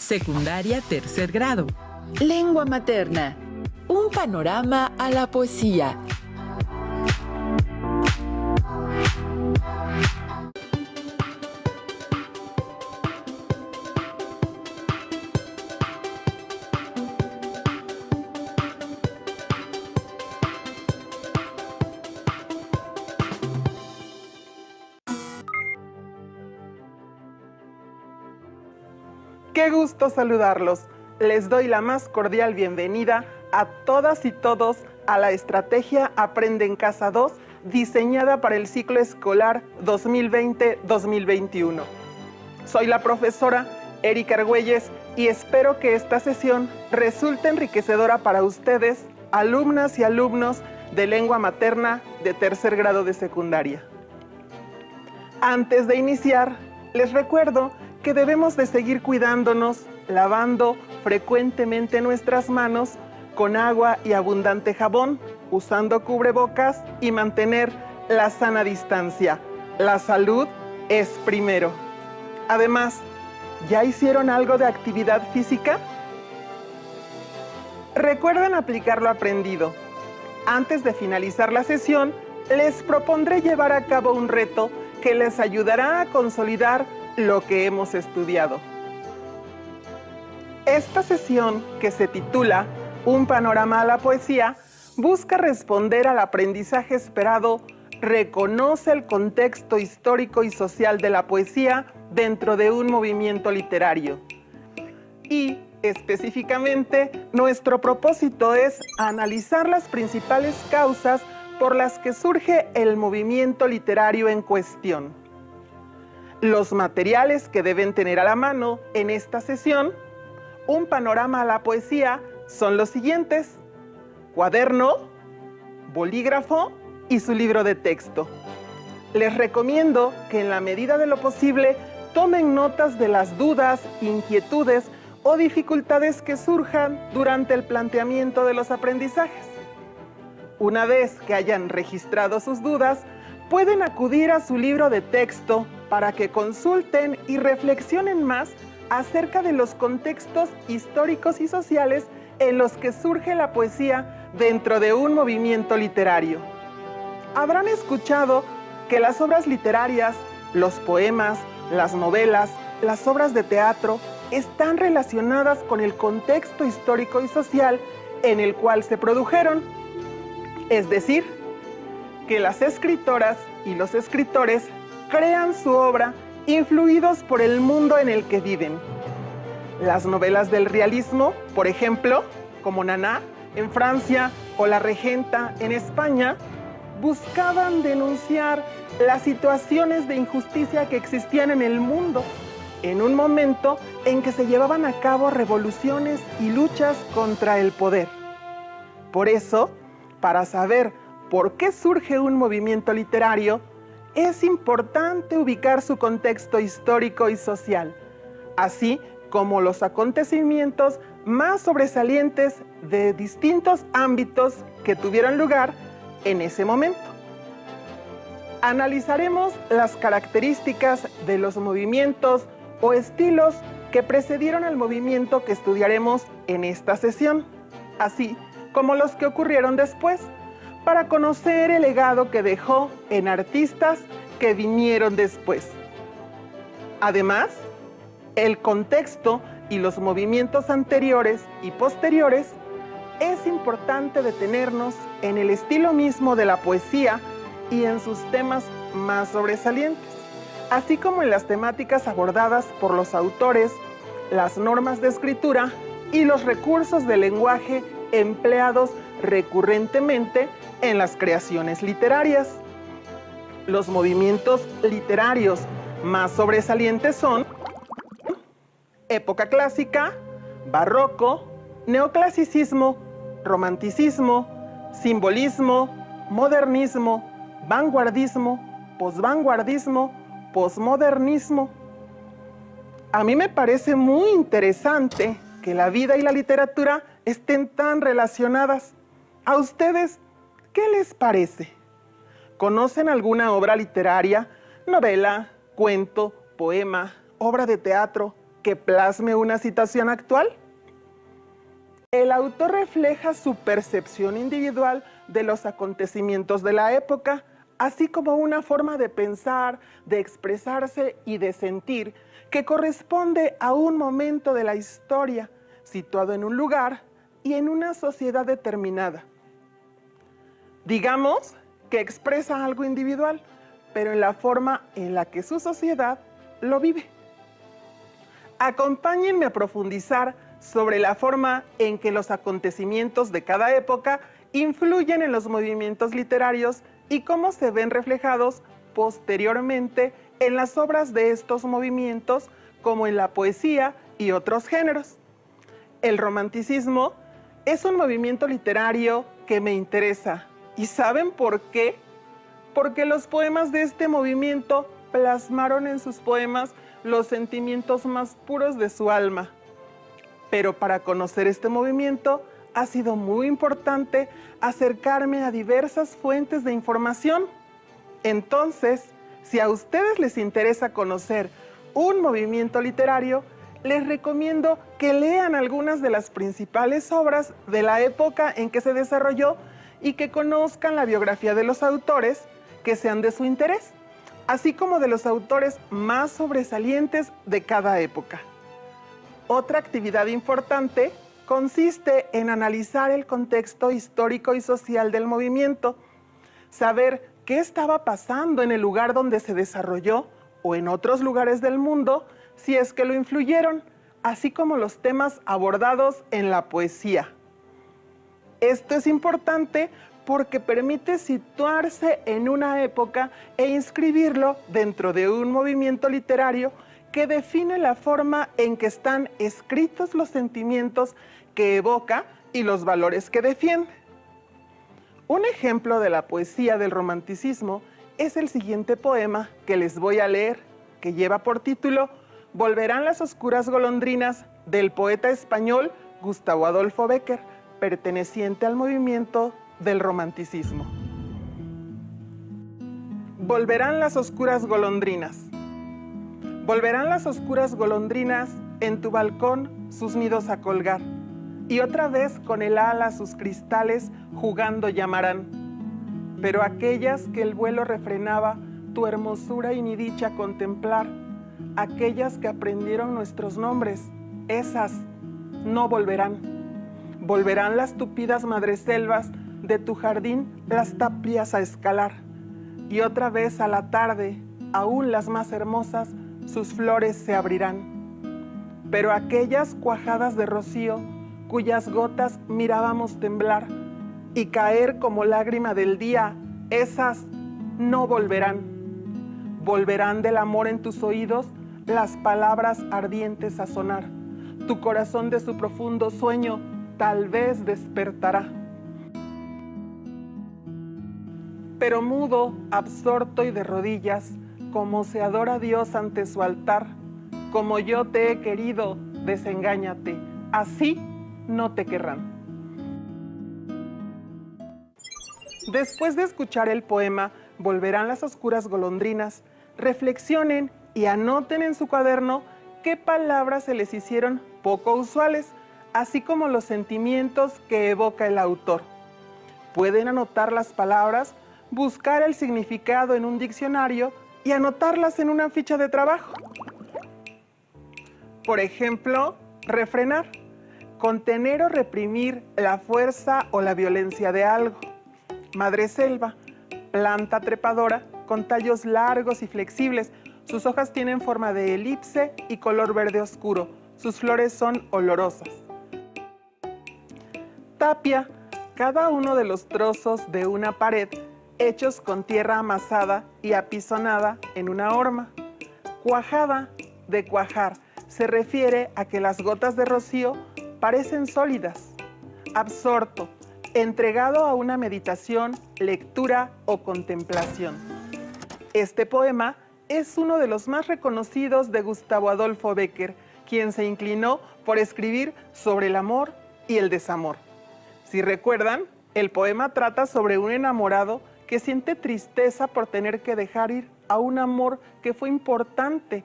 Secundaria tercer grado. Lengua materna. Un panorama a la poesía. ¡Qué gusto saludarlos! Les doy la más cordial bienvenida a todas y todos a la Estrategia Aprende en Casa 2, diseñada para el ciclo escolar 2020-2021. Soy la profesora Erika Argüelles y espero que esta sesión resulte enriquecedora para ustedes, alumnas y alumnos de lengua materna de tercer grado de secundaria. Antes de iniciar, les recuerdo que debemos de seguir cuidándonos, lavando frecuentemente nuestras manos con agua y abundante jabón, usando cubrebocas y mantener la sana distancia. La salud es primero. Además, ¿ya hicieron algo de actividad física? Recuerden aplicar lo aprendido. Antes de finalizar la sesión, les propondré llevar a cabo un reto que les ayudará a consolidar lo que hemos estudiado. Esta sesión, que se titula Un panorama a la poesía, busca responder al aprendizaje esperado, reconoce el contexto histórico y social de la poesía dentro de un movimiento literario. Y, específicamente, nuestro propósito es analizar las principales causas por las que surge el movimiento literario en cuestión. Los materiales que deben tener a la mano en esta sesión, un panorama a la poesía, son los siguientes: cuaderno, bolígrafo y su libro de texto. Les recomiendo que en la medida de lo posible tomen notas de las dudas, inquietudes o dificultades que surjan durante el planteamiento de los aprendizajes. Una vez que hayan registrado sus dudas, pueden acudir a su libro de texto para que consulten y reflexionen más acerca de los contextos históricos y sociales en los que surge la poesía dentro de un movimiento literario. Habrán escuchado que las obras literarias, los poemas, las novelas, las obras de teatro están relacionadas con el contexto histórico y social en el cual se produjeron. Es decir, que las escritoras y los escritores crean su obra influidos por el mundo en el que viven. Las novelas del realismo, por ejemplo, como Naná en Francia o La Regenta en España, buscaban denunciar las situaciones de injusticia que existían en el mundo, en un momento en que se llevaban a cabo revoluciones y luchas contra el poder. Por eso, para saber por qué surge un movimiento literario, es importante ubicar su contexto histórico y social, así como los acontecimientos más sobresalientes de distintos ámbitos que tuvieron lugar en ese momento. Analizaremos las características de los movimientos o estilos que precedieron al movimiento que estudiaremos en esta sesión, así como los que ocurrieron después, para conocer el legado que dejó en artistas que vinieron después. Además, el contexto y los movimientos anteriores y posteriores, es importante detenernos en el estilo mismo de la poesía y en sus temas más sobresalientes, así como en las temáticas abordadas por los autores, las normas de escritura y los recursos de lenguaje empleados recurrentemente en las creaciones literarias. Los movimientos literarios más sobresalientes son época clásica, barroco, neoclasicismo, romanticismo, simbolismo, modernismo, vanguardismo, posvanguardismo, posmodernismo. A mí me parece muy interesante que la vida y la literatura estén tan relacionadas. ¿A ustedes qué les parece? ¿Conocen alguna obra literaria, novela, cuento, poema, obra de teatro que plasme una situación actual? El autor refleja su percepción individual de los acontecimientos de la época, así como una forma de pensar, de expresarse y de sentir que corresponde a un momento de la historia, situado en un lugar y en una sociedad determinada. Digamos que expresa algo individual, pero en la forma en la que su sociedad lo vive. Acompáñenme a profundizar sobre la forma en que los acontecimientos de cada época influyen en los movimientos literarios y cómo se ven reflejados posteriormente en las obras de estos movimientos, como en la poesía y otros géneros. El romanticismo es un movimiento literario que me interesa. ¿Y saben por qué? Porque los poemas de este movimiento plasmaron en sus poemas los sentimientos más puros de su alma. Pero para conocer este movimiento ha sido muy importante acercarme a diversas fuentes de información. Entonces, si a ustedes les interesa conocer un movimiento literario, les recomiendo que lean algunas de las principales obras de la época en que se desarrolló y que conozcan la biografía de los autores que sean de su interés, así como de los autores más sobresalientes de cada época. Otra actividad importante consiste en analizar el contexto histórico y social del movimiento, saber qué estaba pasando en el lugar donde se desarrolló o en otros lugares del mundo, si es que lo influyeron, así como los temas abordados en la poesía. Esto es importante porque permite situarse en una época e inscribirlo dentro de un movimiento literario que define la forma en que están escritos los sentimientos que evoca y los valores que defiende. Un ejemplo de la poesía del romanticismo es el siguiente poema que les voy a leer, que lleva por título Volverán las oscuras golondrinas, del poeta español Gustavo Adolfo Bécquer, perteneciente al movimiento del romanticismo. Volverán las oscuras golondrinas. Volverán las oscuras golondrinas en tu balcón sus nidos a colgar, y otra vez con el ala sus cristales jugando llamarán. Pero aquellas que el vuelo refrenaba tu hermosura y mi dicha contemplar, aquellas que aprendieron nuestros nombres, esas no volverán. Volverán las tupidas madreselvas de tu jardín las tapias a escalar, y otra vez a la tarde, aún las más hermosas, sus flores se abrirán. Pero aquellas cuajadas de rocío, cuyas gotas mirábamos temblar y caer como lágrima del día, esas no volverán. Volverán del amor en tus oídos las palabras ardientes a sonar. Tu corazón de su profundo sueño tal vez despertará. Pero mudo, absorto y de rodillas, como se adora a Dios ante su altar, como yo te he querido, desengáñate, así no te querrán. Después de escuchar el poema Volverán las oscuras golondrinas, reflexionen y anoten en su cuaderno qué palabras se les hicieron poco usuales, así como los sentimientos que evoca el autor. Pueden anotar las palabras, buscar el significado en un diccionario y anotarlas en una ficha de trabajo. Por ejemplo, refrenar, contener o reprimir la fuerza o la violencia de algo. Madreselva, planta trepadora con tallos largos y flexibles. Sus hojas tienen forma de elipse y color verde oscuro. Sus flores son olorosas. Tapia, cada uno de los trozos de una pared hechos con tierra amasada y apisonada en una horma. Cuajada, de cuajar, se refiere a que las gotas de rocío parecen sólidas. Absorto, entregado a una meditación, lectura o contemplación. Este poema es uno de los más reconocidos de Gustavo Adolfo Bécquer, quien se inclinó por escribir sobre el amor y el desamor. Si recuerdan, el poema trata sobre un enamorado que siente tristeza por tener que dejar ir a un amor que fue importante,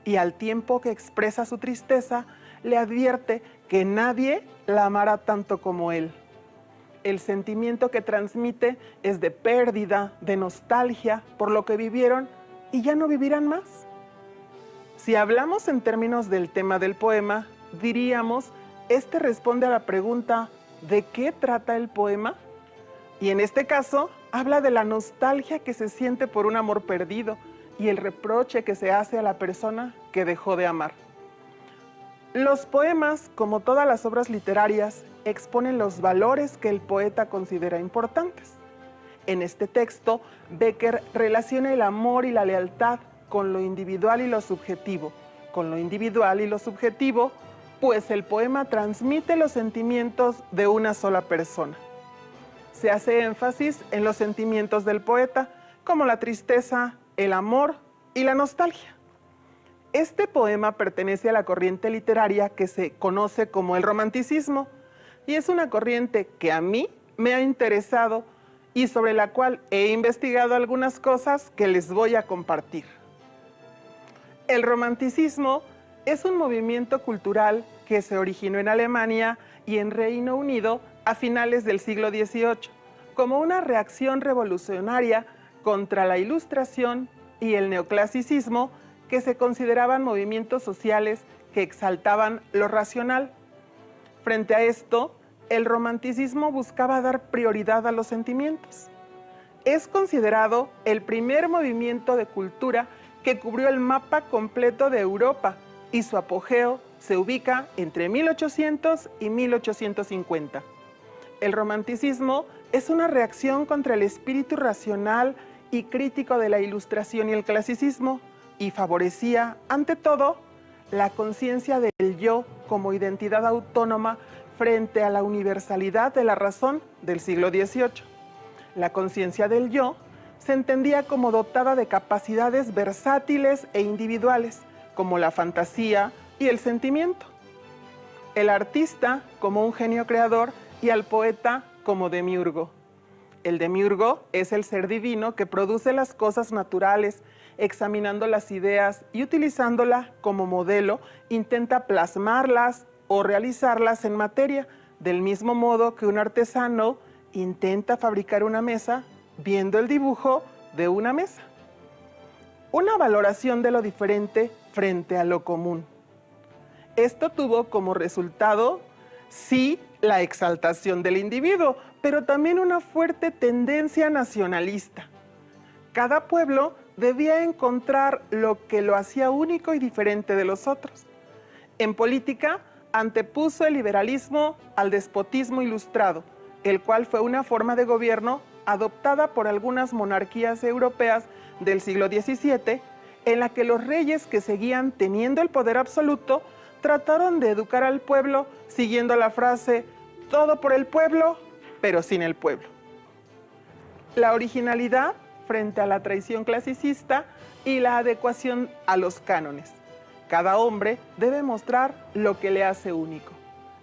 y al tiempo que expresa su tristeza, le advierte que nadie la amará tanto como él. El sentimiento que transmite es de pérdida, de nostalgia por lo que vivieron y ya no vivirán más. Si hablamos en términos del tema del poema, diríamos, este responde a la pregunta, ¿de qué trata el poema? Y en este caso, habla de la nostalgia que se siente por un amor perdido y el reproche que se hace a la persona que dejó de amar. Los poemas, como todas las obras literarias, exponen los valores que el poeta considera importantes. En este texto, Becker relaciona el amor y la lealtad con lo individual y lo subjetivo. Con lo individual y lo subjetivo, pues el poema transmite los sentimientos de una sola persona. Se hace énfasis en los sentimientos del poeta, como la tristeza, el amor y la nostalgia. Este poema pertenece a la corriente literaria que se conoce como el romanticismo y es una corriente que a mí me ha interesado y sobre la cual he investigado algunas cosas que les voy a compartir. El romanticismo es un movimiento cultural que se originó en Alemania y en Reino Unido a finales del siglo XVIII como una reacción revolucionaria contra la Ilustración y el neoclasicismo, que se consideraban movimientos sociales que exaltaban lo racional. Frente a esto, el romanticismo buscaba dar prioridad a los sentimientos. Es considerado el primer movimiento de cultura que cubrió el mapa completo de Europa y su apogeo se ubica entre 1800 y 1850. El romanticismo es una reacción contra el espíritu racional y crítico de la Ilustración y el clasicismo, y favorecía, ante todo, la conciencia del yo como identidad autónoma frente a la universalidad de la razón del siglo XVIII. La conciencia del yo se entendía como dotada de capacidades versátiles e individuales, como la fantasía y el sentimiento. El artista como un genio creador y al poeta como demiurgo. El demiurgo es el ser divino que produce las cosas naturales, examinando las ideas y utilizándolas como modelo, intenta plasmarlas o realizarlas en materia, del mismo modo que un artesano intenta fabricar una mesa viendo el dibujo de una mesa. Una valoración de lo diferente frente a lo común. Esto tuvo como resultado, sí, la exaltación del individuo, pero también una fuerte tendencia nacionalista. Cada pueblo debía encontrar lo que lo hacía único y diferente de los otros. En política, antepuso el liberalismo al despotismo ilustrado, el cual fue una forma de gobierno adoptada por algunas monarquías europeas del siglo XVII, en la que los reyes que seguían teniendo el poder absoluto trataron de educar al pueblo siguiendo la frase «todo por el pueblo, pero sin el pueblo». La originalidad frente a la tradición clasicista y la adecuación a los cánones. Cada hombre debe mostrar lo que le hace único.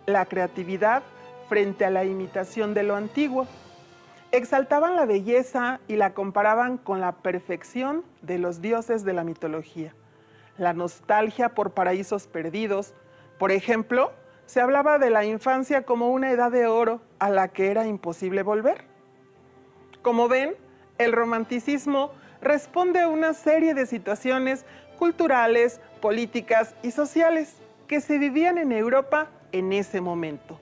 La creatividad frente a la imitación de lo antiguo. Exaltaban la belleza y la comparaban con la perfección de los dioses de la mitología. La nostalgia por paraísos perdidos. Por ejemplo, se hablaba de la infancia como una edad de oro a la que era imposible volver. Como ven, el romanticismo responde a una serie de situaciones culturales, políticas y sociales que se vivían en Europa en ese momento.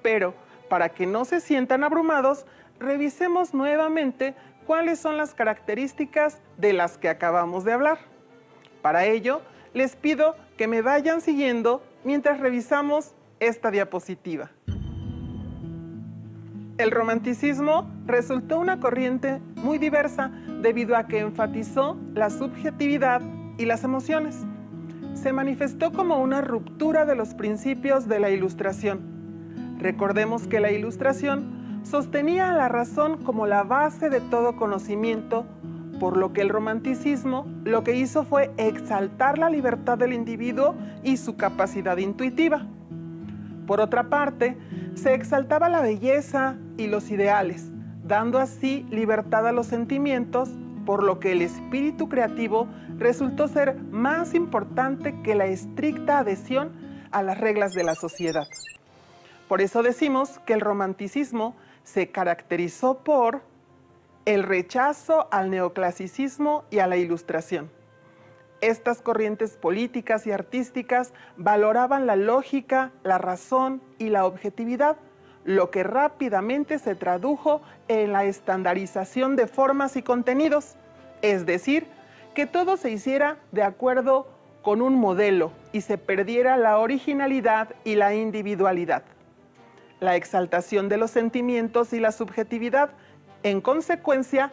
Pero, para que no se sientan abrumados, revisemos nuevamente cuáles son las características de las que acabamos de hablar. Para ello, les pido que me vayan siguiendo mientras revisamos esta diapositiva. El romanticismo resultó una corriente muy diversa debido a que enfatizó la subjetividad y las emociones. Se manifestó como una ruptura de los principios de la Ilustración. Recordemos que la Ilustración sostenía a la razón como la base de todo conocimiento, por lo que el romanticismo lo que hizo fue exaltar la libertad del individuo y su capacidad intuitiva. Por otra parte, se exaltaba la belleza y los ideales, dando así libertad a los sentimientos, por lo que el espíritu creativo resultó ser más importante que la estricta adhesión a las reglas de la sociedad. Por eso decimos que el romanticismo se caracterizó por el rechazo al neoclasicismo y a la ilustración. Estas corrientes políticas y artísticas valoraban la lógica, la razón y la objetividad, lo que rápidamente se tradujo en la estandarización de formas y contenidos, es decir, que todo se hiciera de acuerdo con un modelo y se perdiera la originalidad y la individualidad. La exaltación de los sentimientos y la subjetividad, en consecuencia,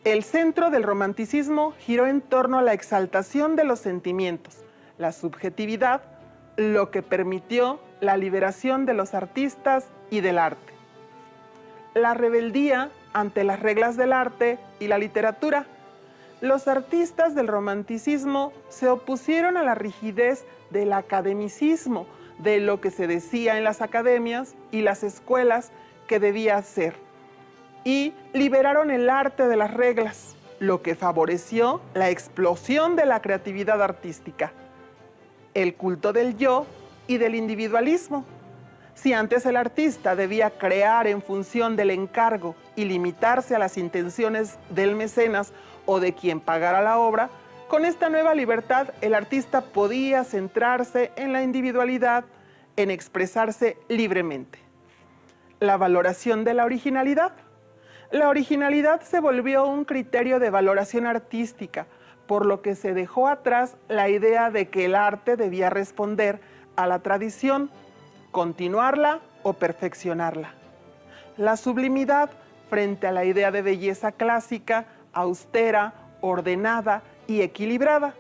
el centro del romanticismo giró en torno a la exaltación de los sentimientos, la subjetividad, lo que permitió la liberación de los artistas y del arte. La rebeldía ante las reglas del arte y la literatura. Los artistas del romanticismo se opusieron a la rigidez del academicismo, de lo que se decía en las academias y las escuelas que debía ser, y liberaron el arte de las reglas, lo que favoreció la explosión de la creatividad artística, el culto del yo y del individualismo. Si antes el artista debía crear en función del encargo y limitarse a las intenciones del mecenas o de quien pagara la obra, con esta nueva libertad el artista podía centrarse en la individualidad, en expresarse libremente. La valoración de la originalidad. La originalidad se volvió un criterio de valoración artística, por lo que se dejó atrás la idea de que el arte debía responder a la tradición, continuarla o perfeccionarla. La sublimidad frente a la idea de belleza clásica, austera, ordenada y equilibrada.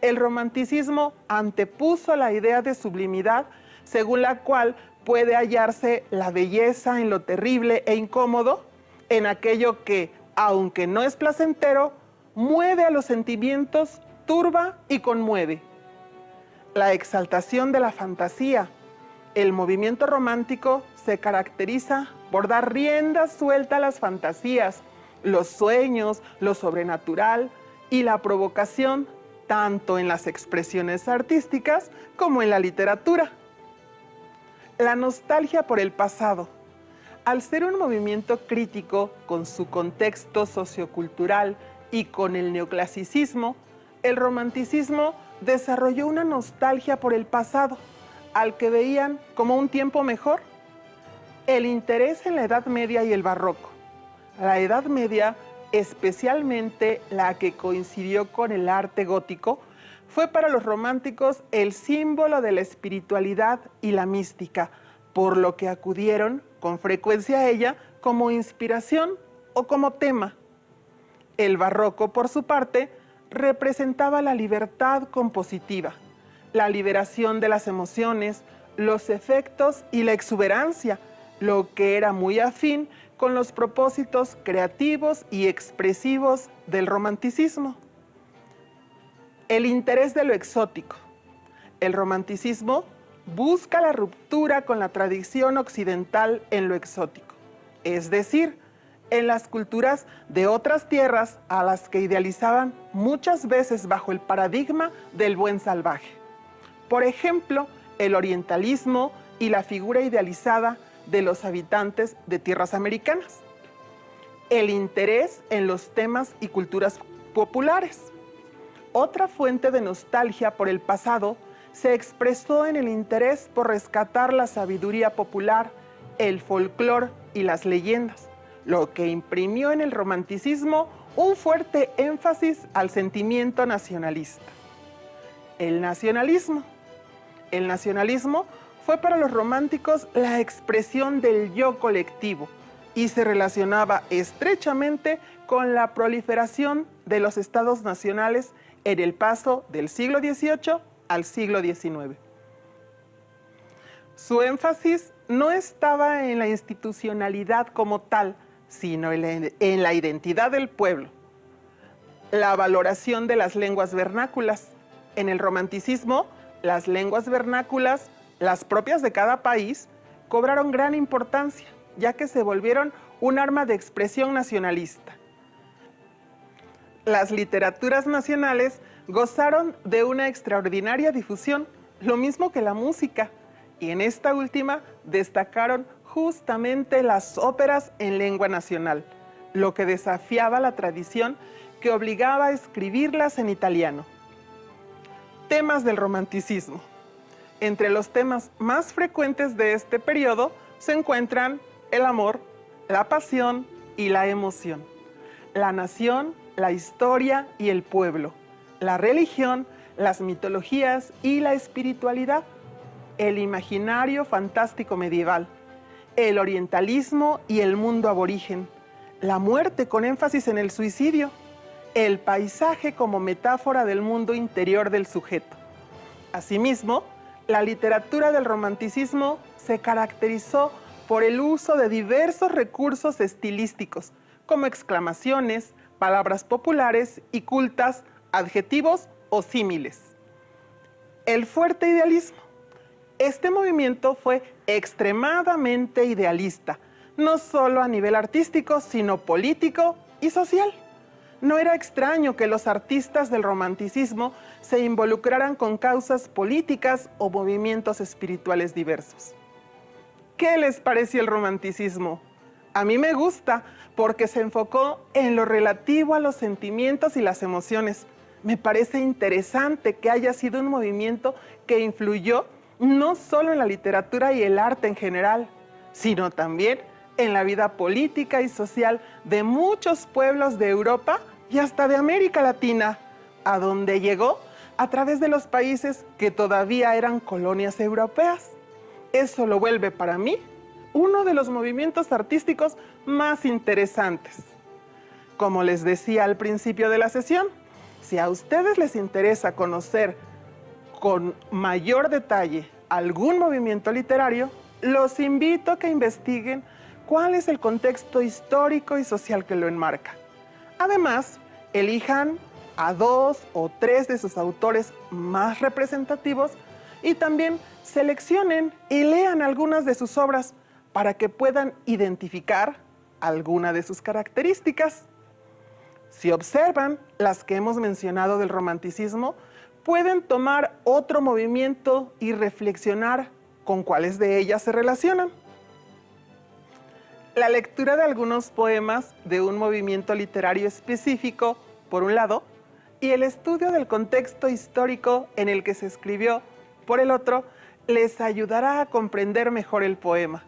El romanticismo antepuso la idea de sublimidad, según la cual puede hallarse la belleza en lo terrible e incómodo, en aquello que, aunque no es placentero, mueve a los sentimientos, turba y conmueve. La exaltación de la fantasía. El movimiento romántico se caracteriza por dar rienda suelta a las fantasías, los sueños, lo sobrenatural y la provocación, tanto en las expresiones artísticas como en la literatura. La nostalgia por el pasado. Al ser un movimiento crítico con su contexto sociocultural y con el neoclasicismo, el romanticismo desarrolló una nostalgia por el pasado, al que veían como un tiempo mejor. El interés en la Edad Media y el Barroco. La Edad Media, especialmente la que coincidió con el arte gótico, fue para los románticos el símbolo de la espiritualidad y la mística, por lo que acudieron con frecuencia a ella como inspiración o como tema. El barroco, por su parte, representaba la libertad compositiva, la liberación de las emociones, los efectos y la exuberancia, lo que era muy afín con los propósitos creativos y expresivos del romanticismo. El interés de lo exótico. El romanticismo busca la ruptura con la tradición occidental en lo exótico, es decir, en las culturas de otras tierras a las que idealizaban muchas veces bajo el paradigma del buen salvaje. Por ejemplo, el orientalismo y la figura idealizada de los habitantes de tierras americanas. El interés en los temas y culturas populares. Otra fuente de nostalgia por el pasado se expresó en el interés por rescatar la sabiduría popular, el folclore y las leyendas, lo que imprimió en el romanticismo un fuerte énfasis al sentimiento nacionalista. El nacionalismo. El nacionalismo fue para los románticos la expresión del yo colectivo y se relacionaba estrechamente con la proliferación de los estados nacionales en el paso del siglo XVIII al siglo XIX. Su énfasis no estaba en la institucionalidad como tal, sino en la identidad del pueblo. La valoración de las lenguas vernáculas. En el romanticismo, las lenguas vernáculas, las propias de cada país, cobraron gran importancia, ya que se volvieron un arma de expresión nacionalista. las literaturas nacionales gozaron de una extraordinaria difusión, lo mismo que la música, y en esta última destacaron justamente las óperas en lengua nacional, lo que desafiaba la tradición que obligaba a escribirlas en italiano. Temas del romanticismo. Entre los temas más frecuentes de este periodo se encuentran el amor, la pasión y la emoción, la nación, la historia y el pueblo, la religión, las mitologías y la espiritualidad, el imaginario fantástico medieval, el orientalismo y el mundo aborigen, la muerte con énfasis en el suicidio, el paisaje como metáfora del mundo interior del sujeto. Asimismo, la literatura del romanticismo se caracterizó por el uso de diversos recursos estilísticos, como exclamaciones, palabras populares y cultas, adjetivos o símiles. El fuerte idealismo. Este movimiento fue extremadamente idealista, no solo a nivel artístico, sino político y social. No era extraño que los artistas del romanticismo se involucraran con causas políticas o movimientos espirituales diversos. ¿Qué les pareció el romanticismo? A mí me gusta porque se enfocó en lo relativo a los sentimientos y las emociones. Me parece interesante que haya sido un movimiento que influyó no solo en la literatura y el arte en general, sino también en la vida política y social de muchos pueblos de Europa y hasta de América Latina, a donde llegó a través de los países que todavía eran colonias europeas. Eso lo vuelve para mí uno de los movimientos artísticos más interesantes. Como les decía al principio de la sesión, si a ustedes les interesa conocer con mayor detalle algún movimiento literario, los invito a que investiguen cuál es el contexto histórico y social que lo enmarca. Además, elijan a 2 o 3 de sus autores más representativos y también seleccionen y lean algunas de sus obras para que puedan identificar alguna de sus características. Si observan las que hemos mencionado del romanticismo, pueden tomar otro movimiento y reflexionar con cuáles de ellas se relacionan. La lectura de algunos poemas de un movimiento literario específico, por un lado, y el estudio del contexto histórico en el que se escribió, por el otro, les ayudará a comprender mejor el poema,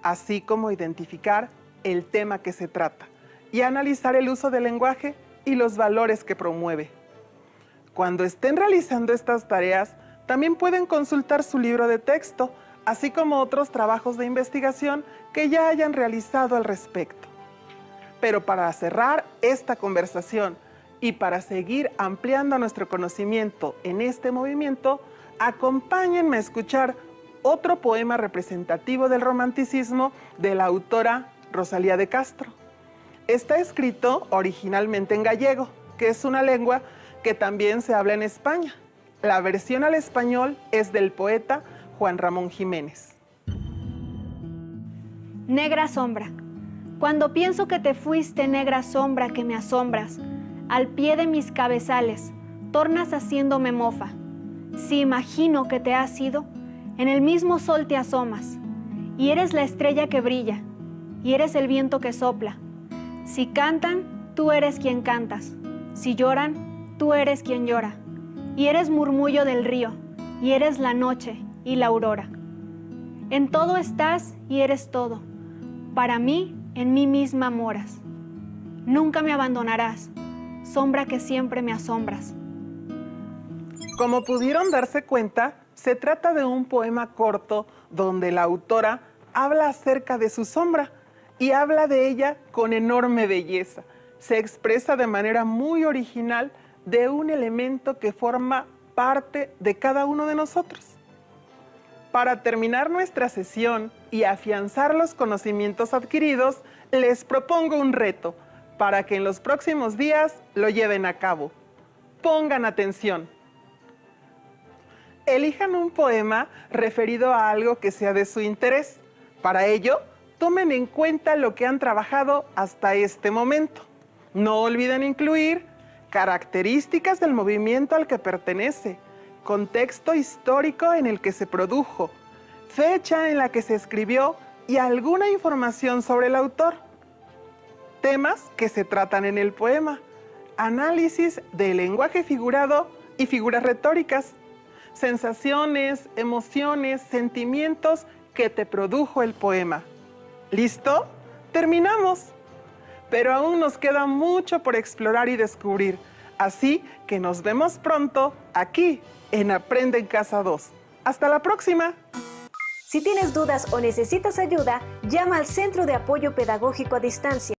así como identificar el tema que se trata y analizar el uso del lenguaje y los valores que promueve. Cuando estén realizando estas tareas, también pueden consultar su libro de texto, así como otros trabajos de investigación que ya hayan realizado al respecto. Pero para cerrar esta conversación y para seguir ampliando nuestro conocimiento en este movimiento, acompáñenme a escuchar otro poema representativo del romanticismo de la autora Rosalía de Castro. Está escrito originalmente en gallego, que es una lengua que también se habla en España. La versión al español es del poeta Juan Ramón Jiménez. Negra sombra. Cuando pienso que te fuiste, negra sombra que me asombras, al pie de mis cabezales, tornas haciéndome mofa. Si imagino que te has ido, en el mismo sol te asomas, y eres la estrella que brilla, y eres el viento que sopla. Si cantan, tú eres quien cantas. Si lloran, tú eres quien llora. Y eres murmullo del río, y eres la noche y la aurora. En todo estás y eres todo. Para mí, en mí misma moras. Nunca me abandonarás, sombra que siempre me asombras. Como pudieron darse cuenta, se trata de un poema corto donde la autora habla acerca de su sombra y habla de ella con enorme belleza. Se expresa de manera muy original de un elemento que forma parte de cada uno de nosotros. Para terminar nuestra sesión y afianzar los conocimientos adquiridos, les propongo un reto para que en los próximos días lo lleven a cabo. Pongan atención. Elijan un poema referido a algo que sea de su interés. Para ello, tomen en cuenta lo que han trabajado hasta este momento. No olviden incluir características del movimiento al que pertenece, contexto histórico en el que se produjo, fecha en la que se escribió y alguna información sobre el autor. Temas que se tratan en el poema, análisis del lenguaje figurado y figuras retóricas, sensaciones, emociones, sentimientos que te produjo el poema. ¿Listo? ¡Terminamos! Pero aún nos queda mucho por explorar y descubrir, así que nos vemos pronto aquí en Aprende en Casa 2. ¡Hasta la próxima! Si tienes dudas o necesitas ayuda, llama al Centro de Apoyo Pedagógico a Distancia